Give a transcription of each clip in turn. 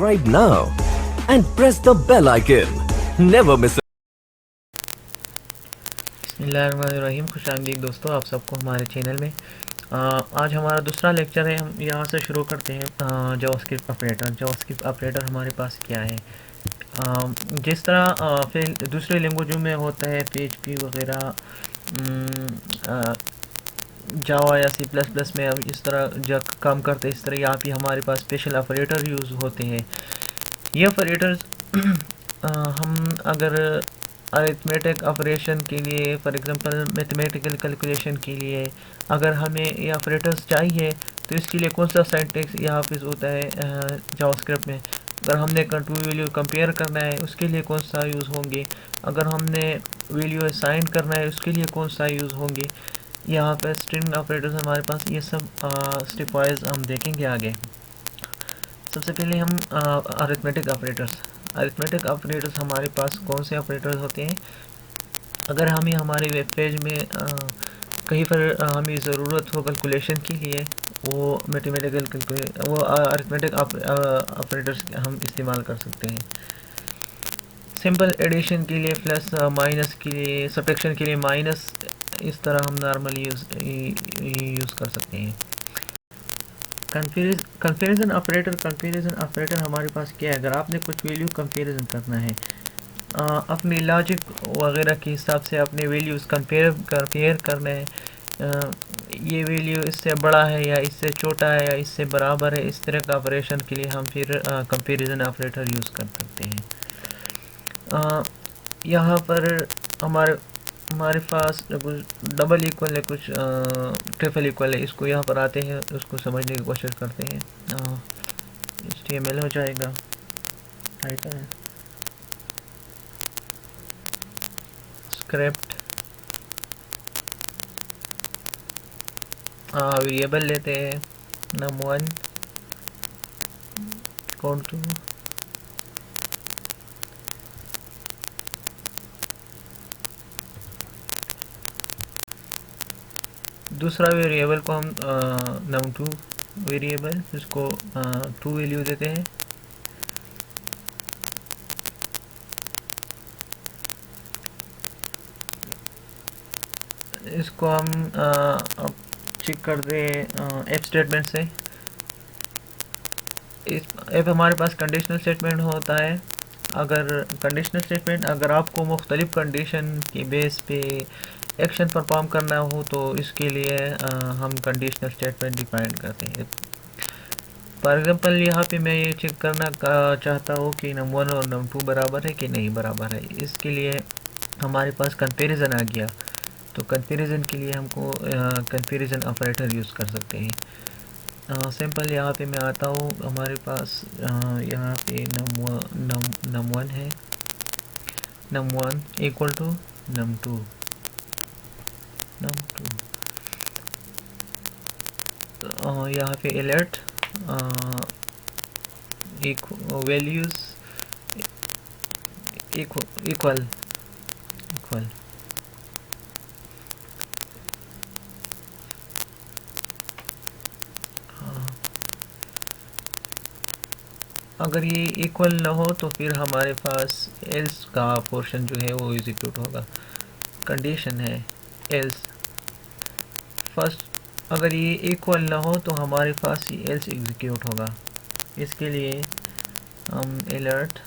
subscribe now and press the bell icon. Never miss बिस्मिल्लाहिर्रहमानिर्रहीम। खुशामदीद दोस्तों, आप सबको हमारे चैनल में। आज हमारा दूसरा लेक्चर है। हम यहाँ से शुरू करते हैं जावास्क्रिप्ट ऑपरेटर। जावास्क्रिप्ट ऑपरेटर हमारे पास क्या है। जिस तरह फिर दूसरे लैंग्वेजों में होता है पीएचपी वगैरह, जावा या सी प्लस प्लस में अब इस तरह जब काम करते हैं, इस तरह यहाँ पे हमारे पास स्पेशल ऑपरेटर यूज़ होते हैं। ये ऑपरेटर्स हम अगर अरिथमेटिक ऑपरेशन के लिए, फॉर एग्जांपल मैथमेटिकल कैलकुलेशन के लिए अगर हमें ये ऑपरेटर्स चाहिए तो इसके लिए कौन सा सिंटैक्स यहाँ पे होता है जावास्क्रिप्ट में। अगर हमने टू वैल्यू कंपेयर करना है उसके लिए कौन सा यूज़ होंगे, अगर हमने वैल्यू असाइन करना है उसके लिए कौन सा यूज़ होंगे। यहाँ पर स्ट्रिंग ऑपरेटर्स हमारे पास, ये सब स्टेप वाइज हम देखेंगे आगे। सबसे पहले हम अरिथमेटिक ऑपरेटर्स हमारे पास कौन से ऑपरेटर्स होते हैं। अगर हमें हमारे वेब पेज में कहीं पर हमें ज़रूरत हो कैलकुलेशन के लिए, वो अरिथमेटिक ऑपरेटर्स हम इस्तेमाल कर सकते हैं। सिंपल एडिशन के लिए प्लस, माइनस के लिए, सब्ट्रैक्शन के लिए माइनस, इस तरह हम नॉर्मली यूज़ कर सकते हैं। कंपैरिजन ऑपरेटर हमारे पास क्या है। अगर आपने कुछ वैल्यू कंपैरिजन करना है, अपने लॉजिक वगैरह के हिसाब से अपने वैल्यूज़ कंपेयर करना है, ये वैल्यू इससे बड़ा है या इससे छोटा है या इससे बराबर है, इस तरह का ऑपरेशन के लिए हम फिर कंपैरिजन ऑपरेटर यूज़ कर सकते हैं। यहाँ पर हमारे पास कुछ डबल इक्वल है, कुछ ट्रिपल इक्वल है। इसको यहाँ पर आते हैं, उसको समझने की कोशिश करते हैं। HTML हो जाएगा, टाइटल स्क्रिप्ट, वेरिएबल लेते हैं num1 इक्वल टू दूसरा वेरिएबल को हम num2 वेरिएबल, इसको 2 वैल्यू देते हैं। इसको हम चेक करते हैं एफ स्टेटमेंट से। इस एफ हमारे पास कंडीशनल स्टेटमेंट होता है। अगर आपको मुख्तलिफ कंडीशन के बेस पे एक्शन परफॉर्म करना हो तो इसके लिए हम कंडीशनल स्टेटमेंट डिफाइन करते हैं। फॉर एग्जांपल यहाँ पे मैं ये चेक करना चाहता हूँ कि num1 और num2 बराबर है कि नहीं बराबर है। इसके लिए हमारे पास कंपैरिजन आ गया, तो कंपैरिजन के लिए हमको कंपैरिजन ऑपरेटर यूज़ कर सकते हैं। सिंपल यहाँ पे मैं आता हूँ, हमारे पास यहाँ पे num1 है, num1 इक्वल टू num2 यहाँ पे अलर्ट वैल्यूज़ इक्वल। अगर ये इक्वल ना हो तो फिर हमारे पास एल्स का पोर्शन जो है वो एग्जीक्यूट होगा। कंडीशन है एल्स फर्स्ट, अगर ये इक्वल ना हो तो हमारे पास ये एल्स एग्जीक्यूट होगा। इसके लिए हम अलर्ट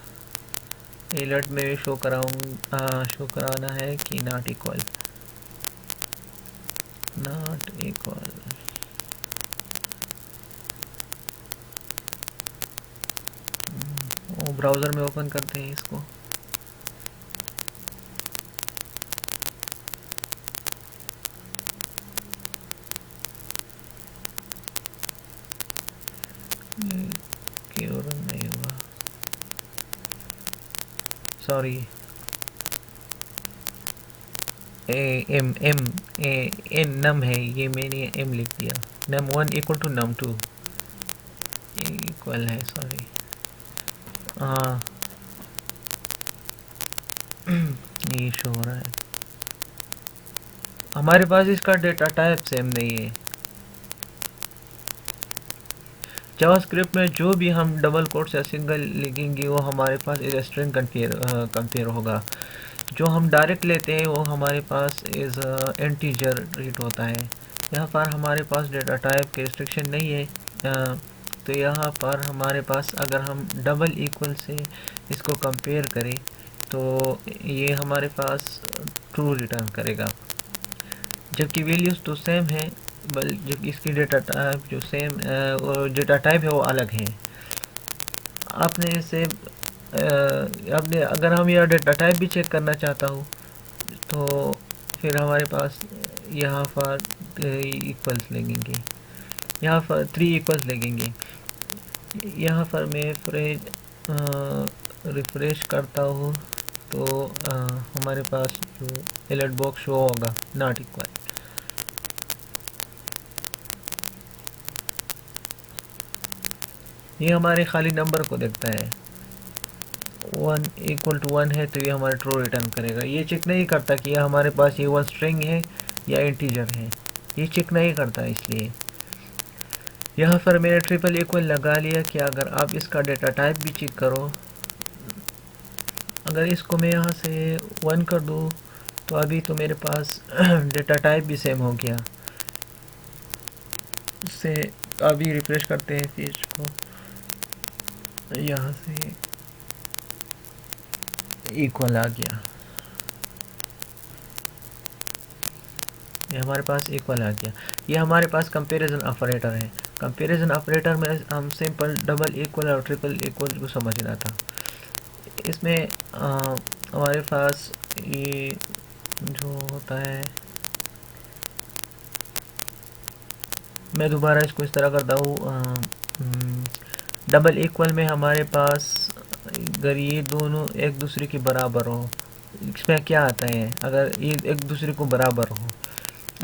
में शो कराना है कि नॉट इक्वल। वो ब्राउज़र में ओपन करते हैं इसको। क्यों रन नहीं हुआ, सॉरी, नम है, ये मैंने एम लिख दिया। num1 equal to num2 equal है, सॉरी। हाँ ये शो हो रहा है। हमारे पास इसका डेटा टाइप सेम नहीं है। जावास्क्रिप्ट में जो भी हम डबल कोट्स या सिंगल लिखेंगे वो हमारे पास एज स्ट्रिंग कंपेयर होगा। जो हम डायरेक्ट लेते हैं वो हमारे पास एज इंटीजर रीड होता है। यहाँ पर हमारे पास डेटा टाइप के रिस्ट्रिक्शन नहीं है, तो यहाँ पर हमारे पास अगर हम डबल इक्वल से इसको कंपेयर करें तो ये हमारे पास ट्रू रिटर्न करेगा, जबकि वैल्यूज़ तो सेम है, जबकि इसकी डेटा टाइप जो सेम डेटा टाइप है वो अलग है। आपने इसे आपने अगर हम यह डेटा टाइप भी चेक करना चाहता हूँ तो फिर हमारे पास यहाँ पर इक्वल्स लगेंगे, यहाँ पर 3 इक्वल्स लगेंगे। यहाँ पर मैं रिफ्रेश करता हूँ तो हमारे पास जो अलर्ट बॉक्स शो होगा नॉट इक्वल। ये हमारे खाली नंबर को देखता है, 1 इक्वल टू 1 है तो ये हमारा ट्रू रिटर्न करेगा। ये चेक नहीं करता कि यह हमारे पास ये 1 स्ट्रिंग है या इंटीजर है, ये चेक नहीं करता। इसलिए यहाँ पर मैंने ट्रिपल इक्वल लगा लिया कि अगर आप इसका डेटा टाइप भी चेक करो, अगर इसको मैं यहाँ से 1 कर दूँ तो अभी तो मेरे पास डेटा टाइप भी सेम हो गया। इससे अभी रिफ्रेश करते हैं फिर इसको, यहाँ से इक्वल आ गया, ये हमारे पास इक्वल आ गया। ये हमारे पास कंपैरिजन ऑपरेटर है। कंपैरिजन ऑपरेटर में हम सिंपल डबल इक्वल और ट्रिपल इक्वल को समझना था। इसमें हमारे पास ये जो होता है, मैं दोबारा इसको इस तरह करता हूँ। डबल इक्वल में हमारे पास अगर ये दोनों एक दूसरे के बराबर हो, इसमें क्या आता है, अगर ये एक दूसरे को बराबर हो,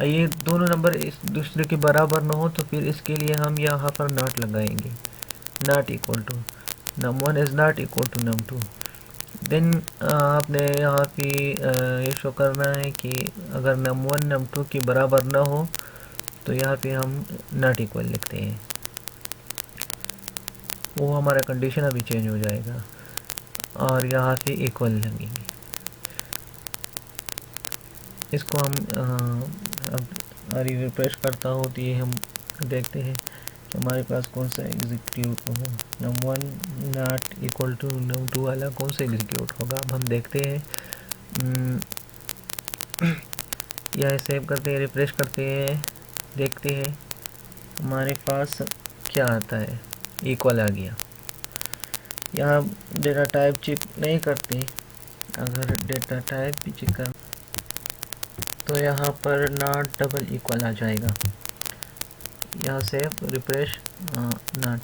ये दोनों नंबर इस दूसरे के बराबर ना हो तो फिर इसके लिए हम यहाँ पर नॉट लगाएंगे, not equal to num1 is not equal to num2। Then आपने यहाँ पे ये शो करना है कि अगर num1 num2 के बराबर ना हो तो यहाँ पे हम नॉट इक्वल लिखते हैं, वो हमारा कंडीशन अभी चेंज हो जाएगा और यहाँ पे इक्वल लगेंगे। इसको हम अब रिफ्रेश करता हूँ तो ये हम देखते हैं कि हमारे पास कौन सा एग्जीक्यूट हो, num1 not equal to num2 वाला कौन सा एग्जीक्यूट होगा। अब हम देखते हैं, यह सेव करते हैं, रिफ्रेश करते हैं, देखते हैं हमारे पास क्या आता है, इक्वल आ गया। यहाँ डेटा टाइप चेक नहीं करते, अगर डेटा टाइप भी चेक कर तो यहाँ पर नॉट डबल इक्वल आ जाएगा। यहाँ से रिफ्रेश, नॉट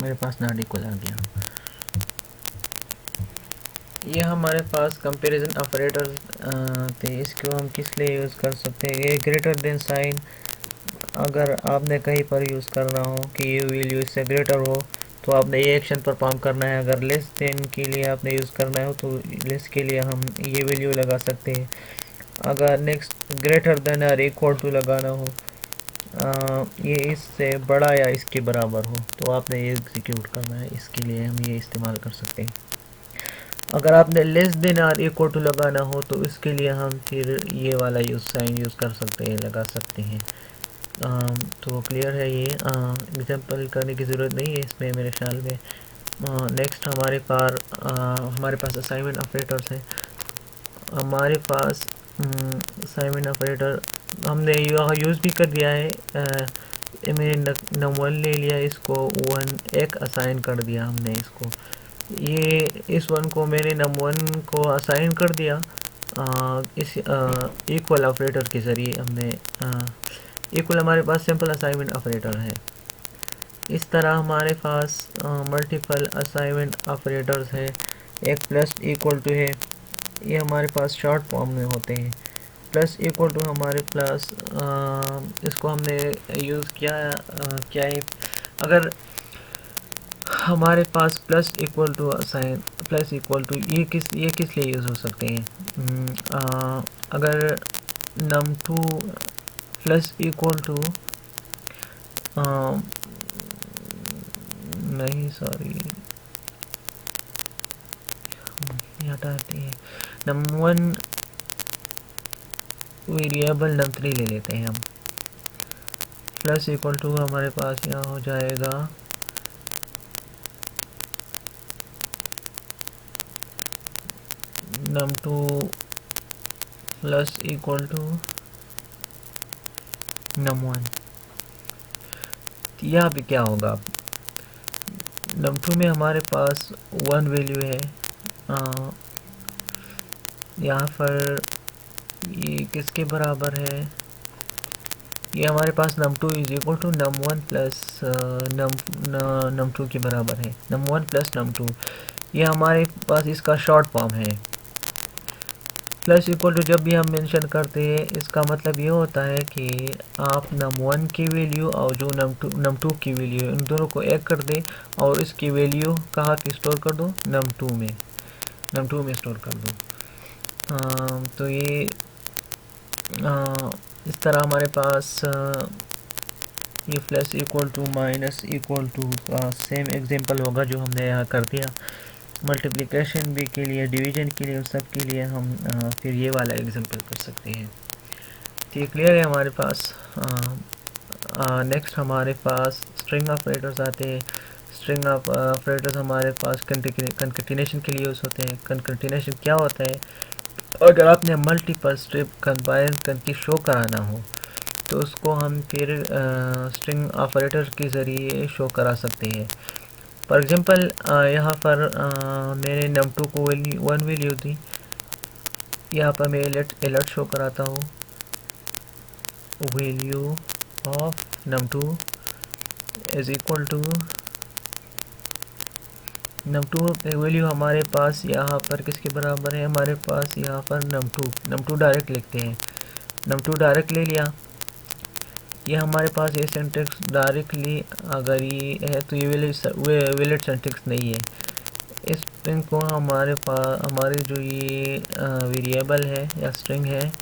मेरे पास नॉट इक्वल आ गया। ये हमारे पास कंपैरिजन ऑपरेटर थे, इसको हम किस लिए यूज़ कर सकते हैं। ये ग्रेटर देन साइन अगर आपने कहीं पर यूज़ करना हो कि ये वैल्यू इससे ग्रेटर हो तो आपने ये एक्शन परफॉर्म करना है। अगर लेस देन के लिए आपने यूज़ करना हो तो लेस के लिए हम ये वैल्यू लगा सकते हैं। अगर नेक्स्ट ग्रेटर देन और इक्वल टू लगाना हो, ये इससे बड़ा या इसके बराबर हो तो आपने ये एग्जीक्यूट करना है, इसके लिए हम ये इस्तेमाल कर सकते हैं। अगर आपने लेस देन और इक्वल टू लगाना हो तो इसके लिए हम फिर ये वाला साइन यूज़ कर सकते हैं, लगा सकते हैं। तो क्लियर है, ये एग्जांपल करने की ज़रूरत नहीं है इसमें मेरे ख्याल में। नेक्स्ट हमारे पास असाइनमेंट ऑपरेटर्स हैं। हमारे पास असाइनमेंट ऑपरेटर हमने यहाँ यूज़ भी कर दिया है। मैंने num1 ले लिया, इसको 1 एक असाइन कर दिया हमने इसको, ये इस 1 को मैंने num1 को असाइन कर दिया इस इक्वल ऑपरेटर के ज़रिए। हमने इक्वल हमारे पास सिंपल असाइनमेंट ऑपरेटर है। इस तरह हमारे पास मल्टीपल असाइनमेंट ऑपरेटर्स है। एक प्लस इक्वल टू है, ये हमारे पास शॉर्ट फॉर्म में होते हैं। प्लस इक्वल टू हमारे पास इसको हमने यूज़ किया क्या है, अगर हमारे पास plus equal to assign plus equal to ये किस लिए यूज़ हो सकते हैं। अगर num2 प्लस इक्वल टू नहीं सॉरी, ये हटाते हैं। num1 वेरिएबल num3 ले लेते हैं हम, प्लस इक्वल टू हमारे पास यहाँ हो जाएगा num2 plus equal to num1। यहाँ पे क्या होगा, num2 में हमारे पास 1 वैल्यू है, यहाँ पर ये किसके बराबर है, ये हमारे पास num2 is equal to num1 plus num2 के बराबर है, num1 प्लस num2। ये हमारे पास इसका शॉर्ट फॉर्म है। प्लस इक्वल टू जब भी हम मेंशन करते हैं, इसका मतलब ये होता है कि आप num1 की वैल्यू और जो num2 की वैल्यू है, उन दोनों को एक कर दें और इसकी वैल्यू कहाँ पे स्टोर कर दो, num2 में स्टोर कर दो। तो ये इस तरह हमारे पास ये plus equal to minus equal to का सेम एग्जांपल होगा जो हमने यहाँ कर दिया। मल्टीप्लिकेशन भी के लिए, डिवीजन के लिए, उन सब के लिए हम फिर ये वाला एग्जांपल कर सकते हैं। तो ये क्लियर है हमारे पास। नेक्स्ट हमारे पास स्ट्रिंग ऑपरेटर्स आते हैं। स्ट्रिंग ऑपरेटर्स हमारे पास कंकैटिनेशन के लिए यूज़ होते हैं। कंकैटिनेशन क्या होता है, अगर आपने मल्टीपल स्ट्रिप कंबाइन करके शो कराना हो तो उसको हम फिर स्ट्रिंग ऑपरेटर के ज़रिए शो करा सकते हैं। फॉर एग्जांपल यहाँ पर मैंने num2 को 1 वैल्यू दी, यहाँ पर मैं अलर्ट शो कराता हूँ, value of num2 is equal to num2 value हमारे पास यहाँ पर किसके बराबर है, हमारे पास यहाँ पर num2 डायरेक्ट लिखते हैं। num2 डायरेक्ट ले लिया, ये हमारे पास ये सिंटेक्स डायरेक्टली अगर ये है तो ये वैलिड सिंटेक्स नहीं है। इस स्ट्रिंग को हमारे जो ये वेरिएबल है या स्ट्रिंग है,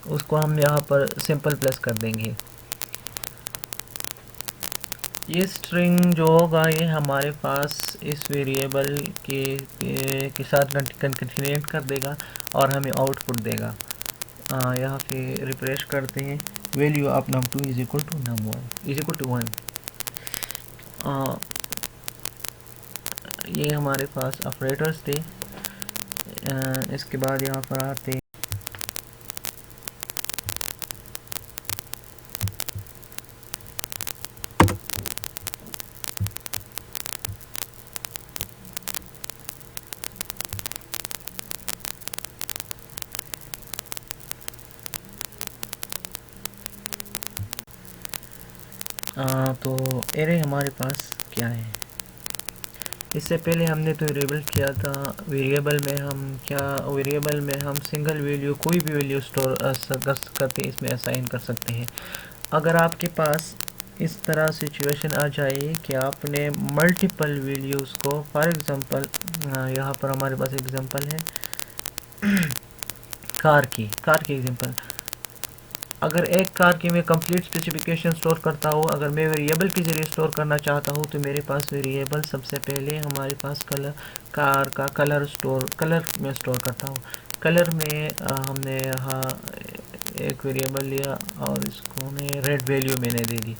उसको हम यहाँ पर सिंपल प्लस कर देंगे। ये स्ट्रिंग जो होगा ये हमारे पास इस वेरिएबल के साथ कंकैटिनेट कर देगा और हमें आउटपुट देगा। यहाँ पे रिफ्रेश करते हैं, value of num2 is equal to num1 is equal to 1। ये हमारे पास ऑपरेटर्स थे। इसके बाद यहाँ पर आते तो एरे हमारे पास क्या है, इससे पहले हमने तो वेरिएबल किया था। वेरिएबल में हम सिंगल वैल्यू कोई भी वैल्यू स्टोर करते इसमें असाइन कर सकते हैं। अगर आपके पास इस तरह सिचुएशन आ जाए कि आपने मल्टीपल वैल्यूज़ को, फॉर एग्जांपल यहाँ पर हमारे पास एग्जांपल है कार की एग्जांपल। अगर एक कार की मैं कंप्लीट स्पेसिफिकेशन स्टोर करता हूँ, अगर मैं वेरिएबल के ज़रिए स्टोर करना चाहता हूँ तो मेरे पास वेरिएबल सबसे पहले हमारे पास कार का कलर में स्टोर करता हूँ। कलर में हमने यहाँ एक वेरिएबल लिया और इसको मैं रेड वैल्यू मैंने दे दी।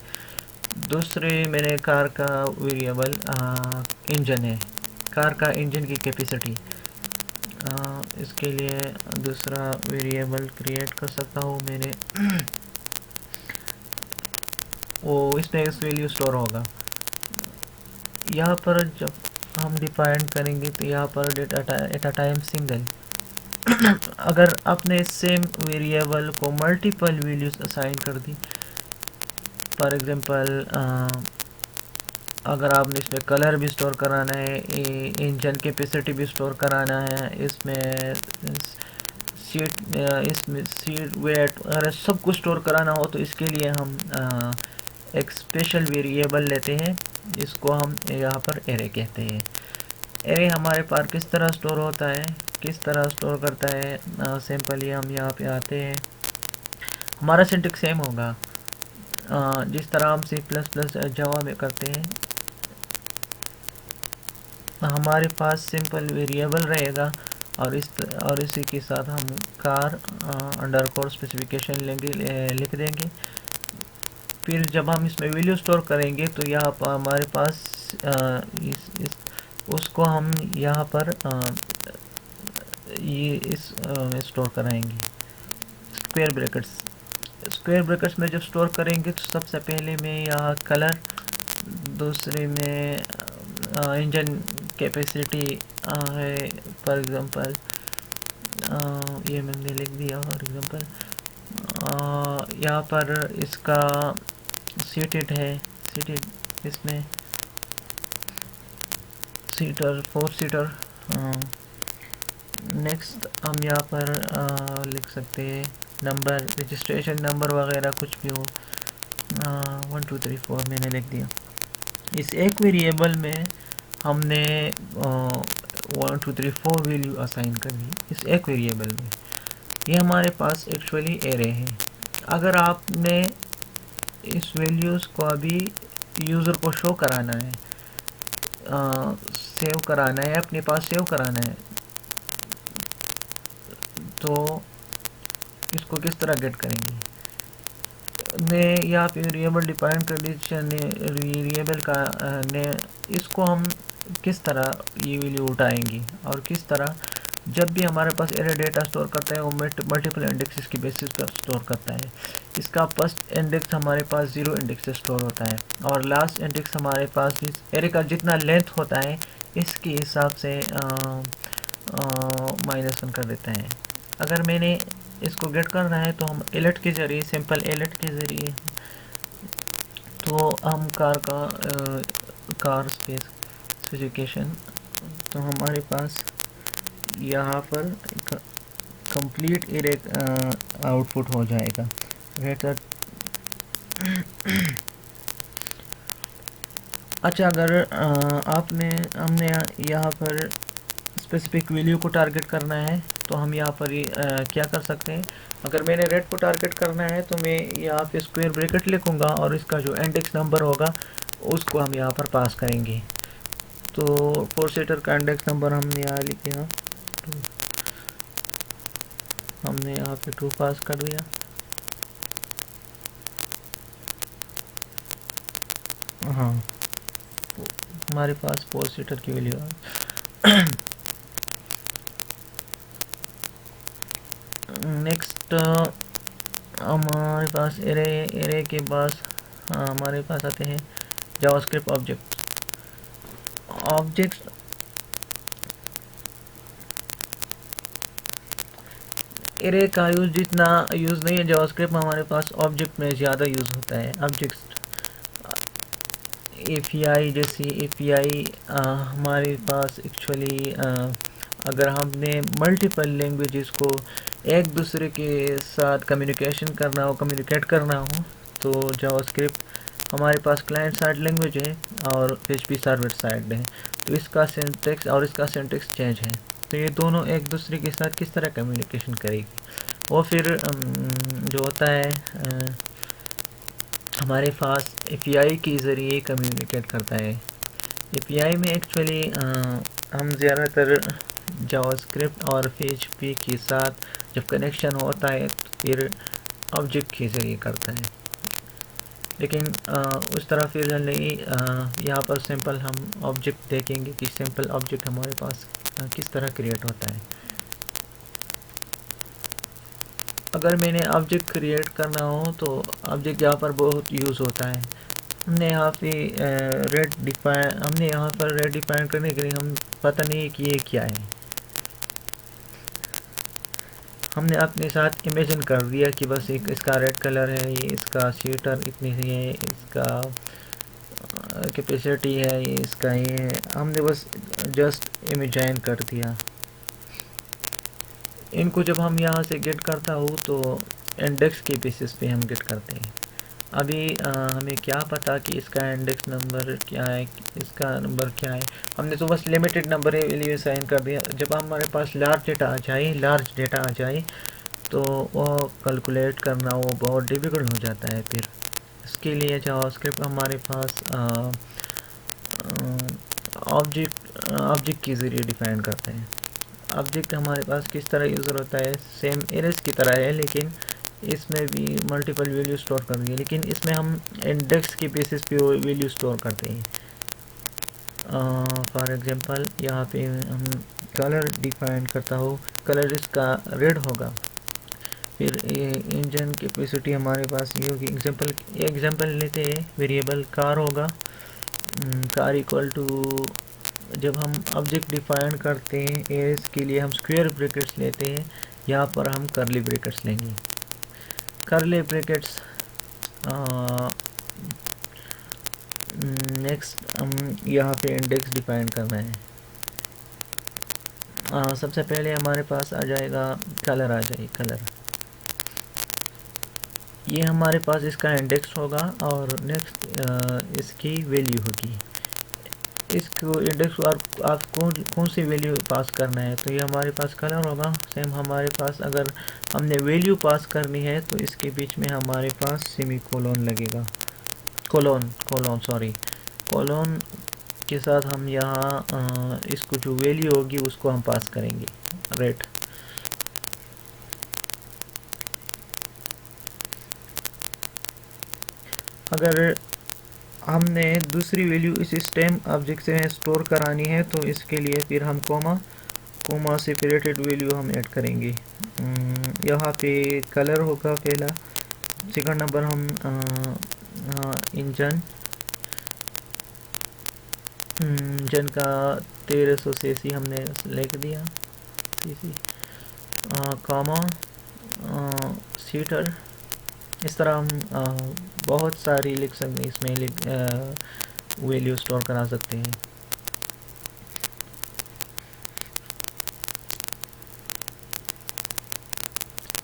दूसरे मैंने कार का वेरिएबल इंजन है, कार का इंजन की कैपेसिटी, इसके लिए दूसरा वेरिएबल क्रिएट कर सकता हूँ मैंने वो इसमें इस वैल्यू स्टोर होगा। यहाँ पर जब हम डिफाइन करेंगे तो यहाँ पर एट अ टाइम सिंगल अगर आपने सेम वेरिएबल को मल्टीपल वैल्यूज असाइन कर दी, फॉर एग्जांपल अगर आपने इसमें कलर भी स्टोर कराना है, इंजन कैपेसिटी भी स्टोर कराना है, इसमें सीट वेट अगर सब कुछ स्टोर कराना हो तो इसके लिए हम एक स्पेशल वेरिएबल लेते हैं, इसको हम यहाँ पर एरे कहते हैं। एरे हमारे पास किस तरह स्टोर होता है, किस तरह स्टोर करता है, सिंपली हम यहाँ पे आते हैं, हमारा सिंटेक्स सेम होगा। जिस तरह हम C++ जावा में करते हैं, हमारे पास सिंपल वेरिएबल रहेगा और इसी के साथ हम कार अंडरस्कोर स्पेसिफिकेशन लिख देंगे। फिर जब हम इसमें वैल्यू स्टोर करेंगे तो यहाँ पर हमारे पास उसको हम यहाँ पर स्टोर कराएंगे। स्क्वायर ब्रैकेट्स में जब स्टोर करेंगे तो सबसे पहले में यहाँ कलर, दूसरे में इंजन कैपेसिटी है, फॉर एग्जांपल ये मैंने लिख दिया फॉर एग्जांपल। यहाँ पर इसका सीटेड है, सीटेड इसमें सीटर 4 सीटर। नेक्स्ट हम यहाँ पर लिख सकते हैं नंबर, रजिस्ट्रेशन नंबर वगैरह कुछ भी हो। 1 2 3 4 मैंने लिख दिया। इस एक वेरिएबल में हमने 1 2 3 4 वैल्यू असाइन कर दी इस एक वेरिएबल में। ये हमारे पास एक्चुअली एरे है। अगर आपने इस वैल्यूज़ को अभी यूज़र को शो कराना है, सेव कराना है, अपने पास सेव कराना है, तो इसको किस तरह गेट करेंगे? मैं यहाँ पे वेरिएबल डिफाइन कंडीशन वेरिएबल का ने इसको हम किस तरह ये वैल्यू उठाएंगे और किस तरह जब भी हमारे पास एरे डेटा स्टोर करता है वो मल्टीपल इंडेक्सेस की बेसिस पर स्टोर करता है। इसका फर्स्ट इंडेक्स हमारे पास 0 इंडेक्स से स्टोर होता है और लास्ट इंडेक्स हमारे पास एरे का जितना लेंथ होता है इसके हिसाब से -1 कर देता है। अगर मैंने इसको गेट करना है तो हम एलिट के ज़रिए, सिंपल एलिट के ज़रिए, तो हम कार स्पेसिफिकेशन, तो हमारे पास यहाँ पर कंप्लीट एरे आउटपुट हो जाएगा। अच्छा, अगर हमने यहाँ पर स्पेसिफिक वैल्यू को टारगेट करना है तो हम यहाँ पर क्या कर सकते हैं? अगर मैंने रेड को टारगेट करना है तो मैं यहाँ पे स्क्वायर ब्रैकेट लिखूँगा और इसका जो इंडेक्स नंबर होगा उसको हम यहाँ पर पास करेंगे। तो 4 सीटर का इंडेक्स नंबर हमने यहाँ लिखा, हमने यहाँ पे 2 पास कर दिया। हाँ, हमारे पास 4 सीटर की वैल्यू है। नेक्स्ट हमारे पास एरे के पास हमारे पास आते हैं जावास्क्रिप्ट ऑब्जेक्ट्स। एरे का यूज़ जितना यूज़ नहीं है जावास्क्रिप्ट में, हमारे पास ऑब्जेक्ट में ज़्यादा यूज़ होता है। ऑब्जेक्ट्स API जैसी API हमारे पास एक्चुअली अगर हमने मल्टीपल लैंग्वेजेस को एक दूसरे के साथ कम्युनिकेट करना हो तो जावास्क्रिप्ट हमारे पास क्लाइंट साइड लैंग्वेज है और PHP सर्वर साइड है, तो इसका सिंटैक्स और इसका सिंटैक्स चेंज है। तो ये दोनों एक दूसरे के साथ किस तरह कम्युनिकेशन करेगी, वो फिर जो होता है हमारे पास API के ज़रिए कम्युनिकेट करता है। API में एक्चुअली हम ज़्यादातर जावास्क्रिप्ट और PHP के साथ जब कनेक्शन होता है तो फिर ऑब्जेक्ट के ज़रिए करता है, लेकिन उस तरह फिर नहीं। यहाँ पर सिंपल हम ऑब्जेक्ट देखेंगे कि सिंपल ऑब्जेक्ट हमारे पास किस तरह क्रिएट होता है। अगर मैंने ऑब्जेक्ट क्रिएट करना हो तो ऑब्जेक्ट यहाँ पर बहुत यूज़ होता है। हमने यहाँ पर रेड डिफाइन करने के लिए हम पता नहीं कि ये क्या है, हमने अपने साथ इमेजिन कर दिया कि बस एक इसका रेड कलर है, ये इसका सीटर इतनी है, इसका कैपेसिटी है, ये इसका ये है, हमने बस जस्ट इमेजाइन कर दिया। इनको जब हम यहाँ से गेट करता हूँ तो इंडेक्स के बेसिस पे हम गेट करते हैं। अभी हमें क्या पता कि इसका इंडेक्स नंबर क्या है, इसका नंबर क्या है, हमने तो बस लिमिटेड नंबर वैल्यू साइन कर दिया। जब हमारे पास लार्ज डेटा आ जाए तो वो कैलकुलेट करना वो बहुत डिफ़िकल्ट हो जाता है फिर इसके लिए जावास्क्रिप्ट हमारे पास ऑब्जेक्ट के ज़रिए डिफाइन करते हैं। ऑब्जेक्ट हमारे पास किस तरह यूज़र होता है, सेम एरेस की तरह है, लेकिन इसमें भी मल्टीपल वैल्यू स्टोर करेंगे, लेकिन इसमें हम इंडेक्स के बेसिस पे वैल्यू स्टोर करते हैं। फॉर एग्जांपल यहाँ पे हम कलर डिफाइन करता हूँ, कलर इसका रेड होगा। फिर इंजन कैपेसिटी हमारे पास ये होगी। एग्जांपल लेते हैं, वेरिएबल कार होगा, कार इक्वल टू, जब हम ऑब्जेक्ट डिफाइन करते हैं एरेस के लिए हम स्क्वायर ब्रैकेट्स लेते हैं, यहाँ पर हम करली ब्रैकेट्स लेंगे। करली ब्रैकेट्स नेक्स्ट हम यहाँ पे इंडेक्स डिफाइन करना है। सबसे पहले हमारे पास आ जाएगा कलर, आ जाए कलर, ये हमारे पास इसका इंडेक्स होगा और नेक्स्ट इसकी वैल्यू होगी। इसको इंडेक्स और आप कौन सी वैल्यू पास करना है, तो ये हमारे पास कलर होगा। सेम हमारे पास अगर हमने वैल्यू पास करनी है तो इसके बीच में हमारे पास सेमीकोलन लगेगा, कोलोन के साथ हम यहाँ इसको जो वैल्यू होगी उसको हम पास करेंगे, रेट। अगर हमने दूसरी वैल्यू इस स्टेम ऑब्जेक्ट से स्टोर करानी है तो इसके लिए फिर हम कोमा सेपरेटेड वैल्यू हम ऐड करेंगे। यहाँ पे कलर होगा पहला, सेकंड नंबर हम इंजन का 1300 सीसी हमने लिख दिया, सीसी, कॉमा सीटर। इस तरह हम बहुत सारी लिख सकते हैं, इसमें वैल्यू स्टोर करा सकते हैं।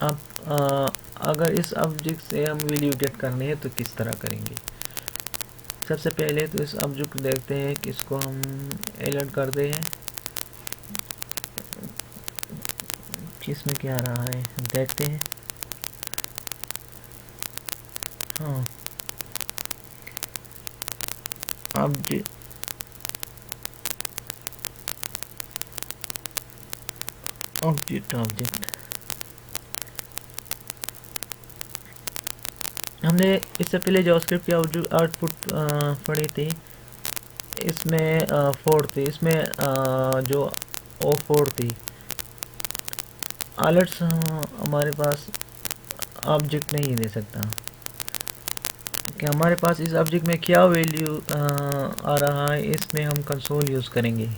अब अगर इस ऑब्जेक्ट से हम वैल्यू गेट करनी है तो किस तरह करेंगे। सबसे पहले तो इस ऑब्जेक्ट देखते हैं कि इसको हम अलर्ट करते हैं, इसमें क्या आ रहा है देखते हैं। हाँ, ऑब्जेक्ट हमने इससे पहले जावास्क्रिप्ट की आउटपुट पढ़ी थी, इसमें 4 थी, इसमें जो O4 थी। अलर्ट्स हमारे पास ऑब्जेक्ट नहीं दे सकता कि हमारे पास इस ऑब्जेक्ट में क्या वैल्यू आ रहा है, इसमें हम कंसोल यूज़ करेंगे।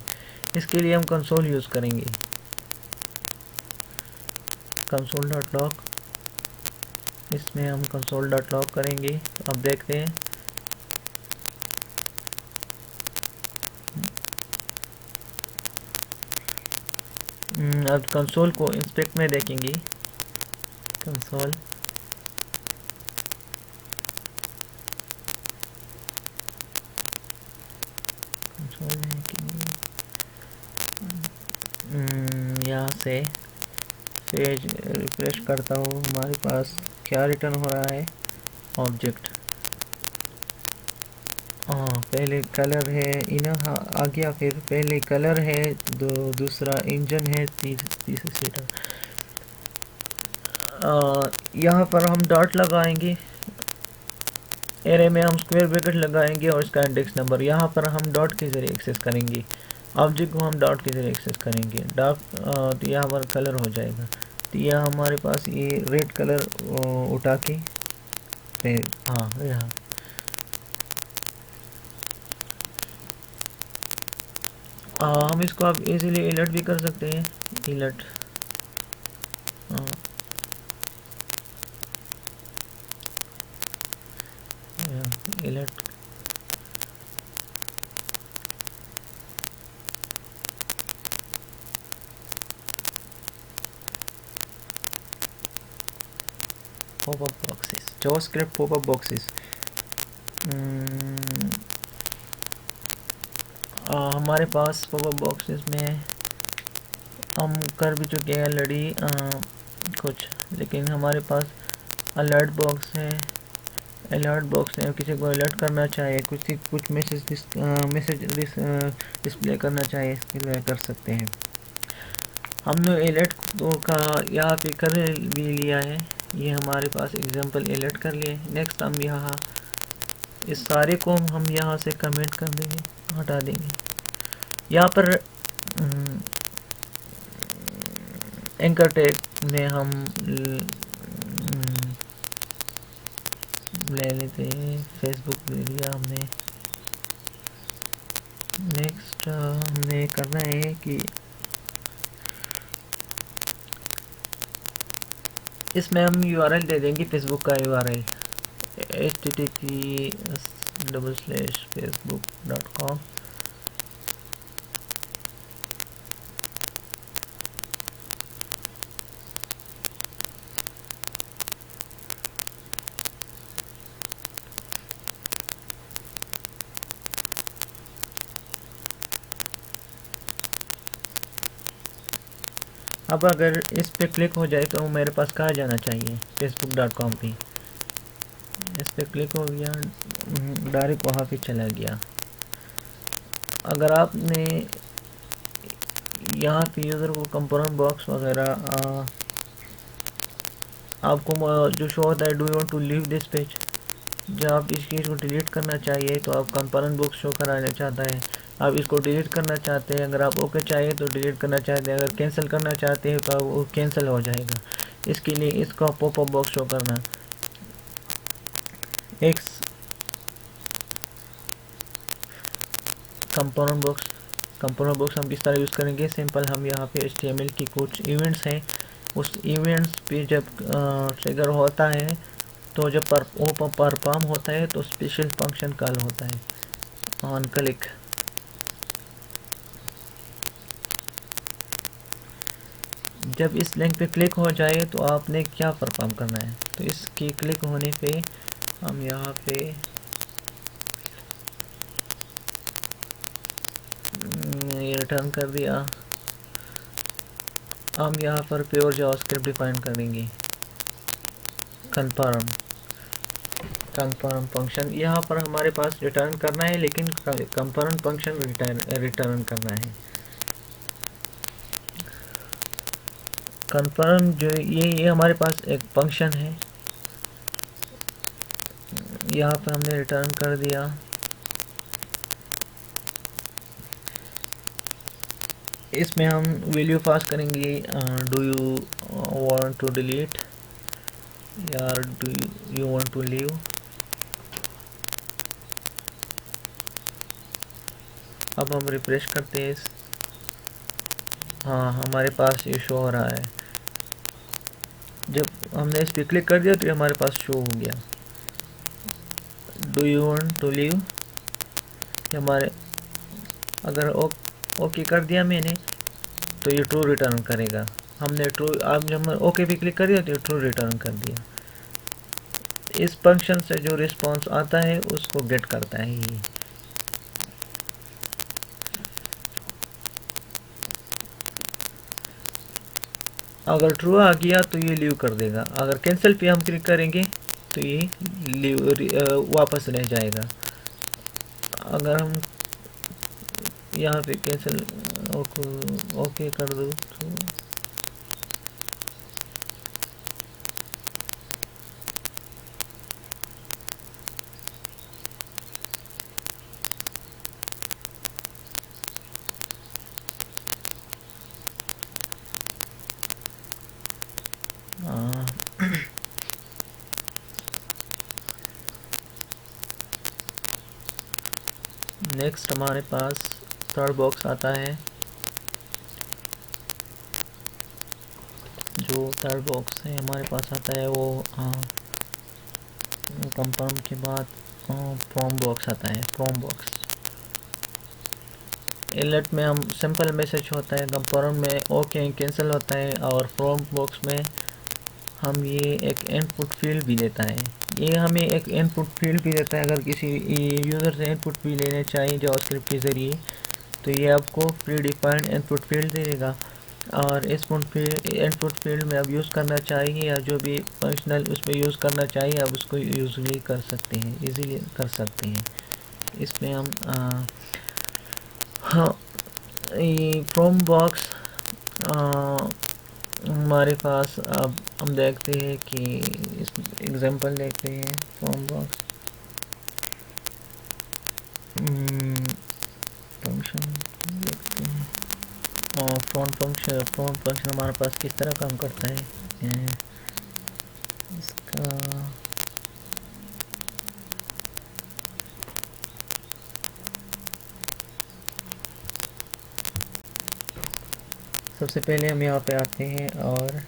इसके लिए हम कंसोल यूज़ करेंगे, console.log। इसमें हम console.log करेंगे। अब देखते हैं, अब कंसोल को इंस्पेक्ट में देखेंगे, कंसोल है कि यहाँ से पेज रिफ्रेश करता हूँ, हमारे पास क्या रिटर्न हो रहा है, ऑब्जेक्ट। पहले कलर है, इन्हें आ गया, फिर पहले कलर है, दूसरा इंजन है, तीसरा सीटर। यहाँ पर हम डॉट लगाएंगे, एरे में हम स्क्वायर ब्रैकेट लगाएंगे और इसका इंडेक्स नंबर यहाँ पर हम डॉट के ज़रिए एक्सेस करेंगे, ऑब्जेक्ट को हम डॉट के ज़रिए एक्सेस करेंगे। डॉट तो यहाँ पर कलर हो जाएगा, तो यह हमारे पास ये रेड कलर उठा के, हाँ यहाँ हम इसको आप इजीली अलर्ट भी कर सकते हैं, alert. Alert popup boxes, JavaScript popup boxes. हमारे पास पॉपअप बॉक्सेस में हम कर भी चुके हैं ऑलरेडी कुछ, लेकिन हमारे पास अलर्ट बॉक्स है, अलर्ट बॉक्स में किसी को अलर्ट करना चाहे, कुछ मैसेज डिस्प्ले करना चाहे, इसके लिए कर सकते हैं। हमने अलर्ट का यहाँ पे कर भी लिया है, ये हमारे पास एग्जांपल अलर्ट कर लिए। नेक्स्ट हम यहाँ इस सारे को हम यहाँ से कमेंट कर देंगे, हटा देंगे। यहाँ पर एंकर टैग में हम ले लेते हैं, फेसबुक ले लिया हमने। नेक्स्ट हमें करना है कि इसमें हम URL दे देंगे, फेसबुक का URL http://facebook.com। अब अगर इस पे क्लिक हो जाए तो मेरे पास कहाँ जाना चाहिए, facebook.com पे। इस पे क्लिक हो गया, डायरेक्ट वहाँ पे चला गया। अगर आपने यहाँ पे यूज़र को कंपोनेंट बॉक्स वगैरह आपको जो शो होता है, do you want to leave this page, जब आप इस चीज़ को डिलीट करना चाहिए तो आप कंपोनेंट बॉक्स शो कराना चाहता है, आप इसको डिलीट करना चाहते हैं। अगर आप ओके चाहिए तो डिलीट करना चाहते हैं, अगर कैंसिल करना चाहते हैं तो वो कैंसिल हो जाएगा। इसके लिए इसका पॉपअप बॉक्स शो करना। एक कंपोनेंट बॉक्स हम किस तरह यूज़ करेंगे, सिंपल हम यहाँ पे HTML की कुछ इवेंट्स हैं, उस इवेंट्स पे जब ट्रिगर होता है तो जब परफॉर्म होता है तो स्पेशल फंक्शन कॉल होता है ऑन क्लिक। जब इस लिंक पे क्लिक हो जाए तो आपने क्या परफॉर्म करना है, तो इसके क्लिक होने पे हम यहाँ पे ये रिटर्न कर दिया। हम यहाँ पर प्योर जावास्क्रिप्ट डिफाइन करेंगे, कंफर्म फंक्शन यहाँ पर हमारे पास रिटर्न करना है, लेकिन कंफर्म फंक्शन रिटर्न करना है। कंफर्म जो ये हमारे पास एक फंक्शन है, यहाँ पर हमने रिटर्न कर दिया। इसमें हम वैल्यू पास करेंगे, do you want to delete या do you want to leave. अब हम रिफ्रेश करते हैं, हाँ हमारे पास ये शो हो रहा है। जब हमने इस पर क्लिक कर दिया तो ये हमारे पास शो हो गया। Do you want to leave, हमारे अगर ओके कर दिया मैंने तो ये ट्रू रिटर्न करेगा। हमने ट्रू, आप जब ओके भी क्लिक कर दिया तो ये ट्रू रिटर्न कर दिया। इस फंक्शन से जो रिस्पांस आता है उसको गेट करता है ये। अगर ट्रू आ गया तो ये लीव कर देगा, अगर कैंसिल पे हम क्लिक करेंगे तो ये लीव वापस रह जाएगा। अगर हम यहाँ पे कैंसिल ओके कर दो तो नेक्स्ट हमारे पास थर्ड बॉक्स आता है। जो थर्ड बॉक्स है हमारे पास आता है वो कंफर्म के बाद फ्रॉम बॉक्स आता है। फ्रॉम बॉक्स अलर्ट में हम सिंपल मैसेज होता है, कंफर्म में ओके कैंसिल होता है, और फ्रॉम बॉक्स में हम ये एक इनपुट फील्ड भी देता है। ये हमें एक इनपुट फील्ड भी देता है। अगर किसी यूज़र से इनपुट भी लेने चाहिए जावास्क्रिप्ट के ज़रिए तो ये आपको प्री डिफाइंड इनपुट फील्ड दे देगा। और इस इनपुट फील्ड में अब यूज़ करना चाहिए या जो भी फंक्शनल उसमें यूज़ करना चाहिए अब उसको यूजली कर सकते हैं, इजीली कर सकते हैं। इसमें हम हाँ, ये फ्रॉम बॉक्स हमारे पास अब हम देखते हैं कि इस एग्जांपल देखते हैं फ्रॉम बॉक्स फंक्शन देखते हैं। फ्रॉम फंक्शन हमारे पास किस तरह काम करता है इसका सबसे पहले हम यहाँ पे आते हैं और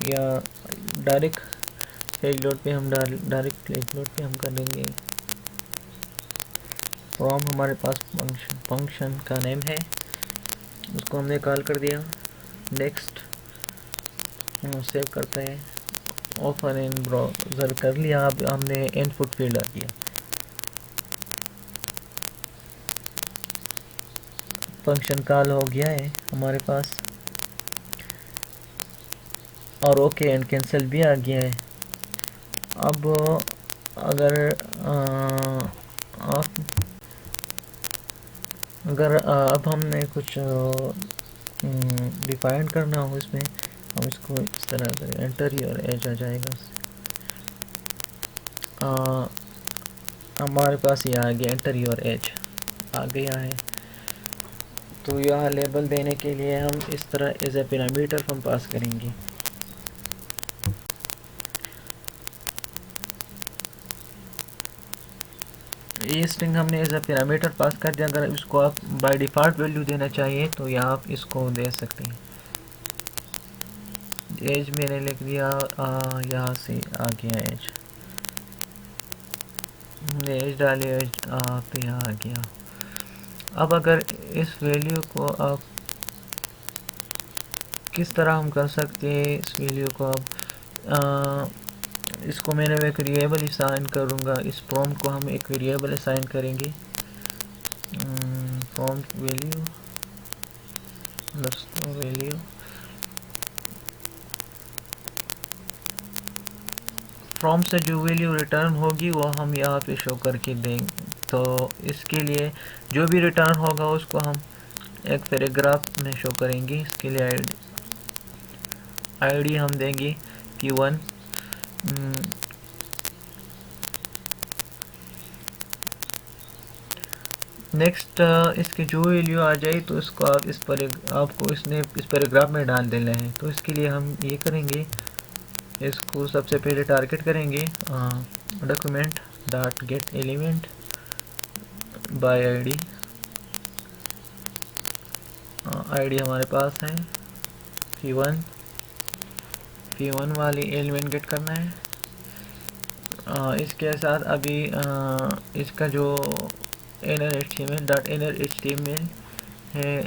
या डायरेक्ट पेज लोड पे हम डायरेक्ट पेज लोड पे हम कर देंगे। फ्रॉम हमारे पास फंक्शन का नेम है, उसको हमने कॉल कर दिया। नेक्स्ट सेव करते हैं, ओपन इन ब्राउज़र कर लिया। अब हमने इनपुट फील्ड आ दिया, फंक्शन कॉल हो गया है हमारे पास और ओके एंड कैंसिल भी आ गया है। अब अगर अब हमने कुछ डिफाइन करना हो इसमें, हम इसको इस तरह करें, एंटर योर एज आ जाएगा। हमारे पास ये आ गया, एंटर योर एज आ गया है। तो यह लेबल देने के लिए हम इस तरह एज ए पैरामीटर हम पास करेंगे। ये स्ट्रिंग हमने एज ए पैरामीटर पास कर दिया। अगर इसको आप बाय डिफ़ॉल्ट वैल्यू देना चाहिए तो यहाँ आप इसको दे सकते हैं। एज मैंने लिख दिया, यहाँ से आ गया एज, हमने एज डाली, एज पे यहाँ आ गया। अब अगर इस वैल्यू को आप किस तरह हम कर सकते हैं, इस वैल्यू को अब इसको मैंने एक वेरिएबल असाइन करूँगा। इस प्रॉम्प्ट को हम एक वेरिएबल असाइन करेंगे, प्रॉम्प्ट वैल्यू वैल्यू प्रॉम्प्ट से जो वैल्यू रिटर्न होगी वो हम यहाँ पे शो करके देंगे। तो इसके लिए जो भी रिटर्न होगा उसको हम एक पैराग्राफ में शो करेंगे। इसके लिए आईडी हम देंगे P1। नेक्स्ट इसकी जो वैल्यू आ जाए तो इसको आप आपको इस पैराग्राफ में डाल देना है। तो इसके लिए हम ये करेंगे, इसको सबसे पहले टारगेट करेंगे document dot gate element by ID. ID हमारे पास है P1 वाली एलिमेंट गेट करना है। इसके साथ अभी इसका जो inner HTML है,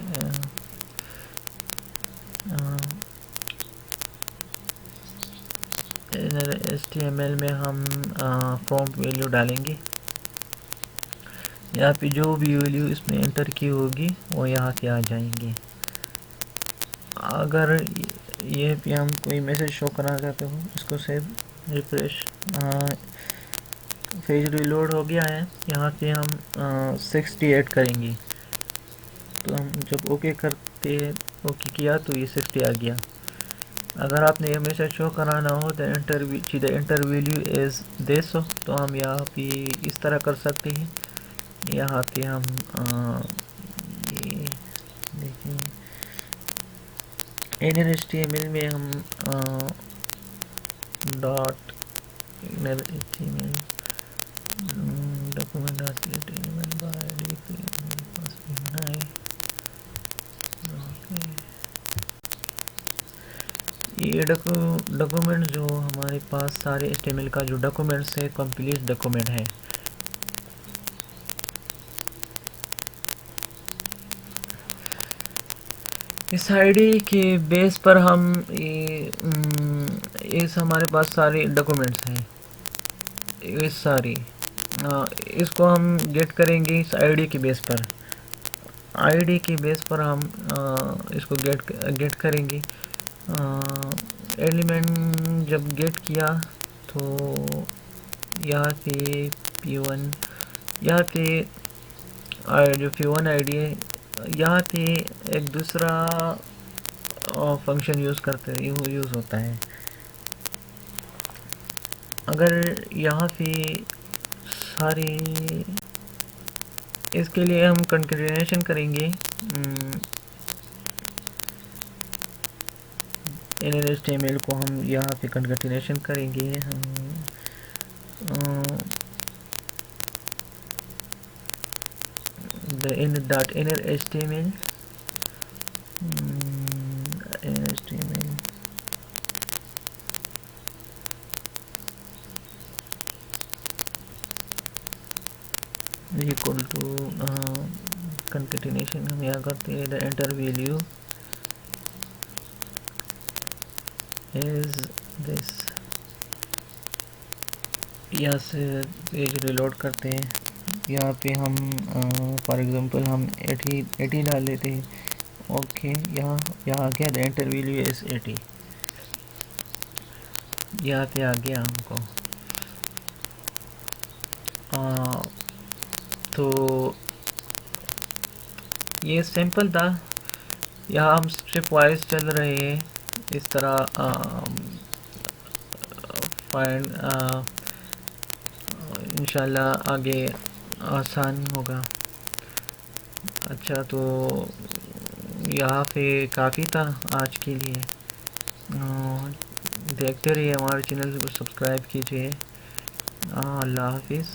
inner HTML में हम प्रॉम्प्ट वैल्यू डालेंगे। यहाँ पे जो भी वैल्यू इसमें एंटर की होगी वो यहाँ से आ जाएंगे। अगर ये पे हम कोई मैसेज शो करना चाहते हो, इसको सेव रिफ्रेश, पेज रीलोड हो गया है। यहाँ से हम 68 करेंगे। तो हम जब ओके करते हैं, ओके किया तो ये 60 आ गया। अगर आपने ये मैसेज शो कराना हो तो एंटर वैल्यू एज दिस हो, तो हम यहाँ पे इस तरह कर सकते हैं। यहाँ पे हम ये देखें, इनर HTML में हम dot inner HTML document dot gate element by ID पे मेरे पास लिखना है। ये डॉक्यूमेंट जो हमारे पास सारे HTML का जो डॉक्यूमेंट्स है, कंप्लीट डॉक्यूमेंट है। इस आईडी के बेस पर हम इस हमारे पास सारे डॉक्यूमेंट्स हैं, ये सारी इसको हम गेट करेंगे इस आईडी के बेस पर। आईडी के बेस पर हम इसको गेट करेंगे। एलिमेंट जब गेट किया तो यहाँ पे P1, यहाँ पे जो P1 आईडी है, यहाँ पे एक दूसरा फंक्शन यूज़ होता है। अगर यहाँ पे सारे, इसके लिए हम कंकेटेनेशन करेंगे। इनर HTML को हम यहाँ पे कंकेटेनेशन करेंगे। हम the inner HTML, inner HTML equal to concatenation हम यहाँ करते हैं the enter value is this। यहाँ से पेज रिलोड करते हैं। यहाँ पे हम फॉर एग्जांपल हम 80 डाल लेते हैं। ओके, यहाँ आ गया the enter value is 80। यहाँ पे आ गया हमको। तो ये सिंपल था। यहाँ हम स्ट्रिप वाइज चल रहे हैं इस तरह। फाइंड इंशाल्लाह आगे आसान होगा। अच्छा, तो यहाँ पे काफ़ी था आज के लिए। देखते रहिए, हमारे चैनल को सब्सक्राइब कीजिए। अल्लाह हाफिज़।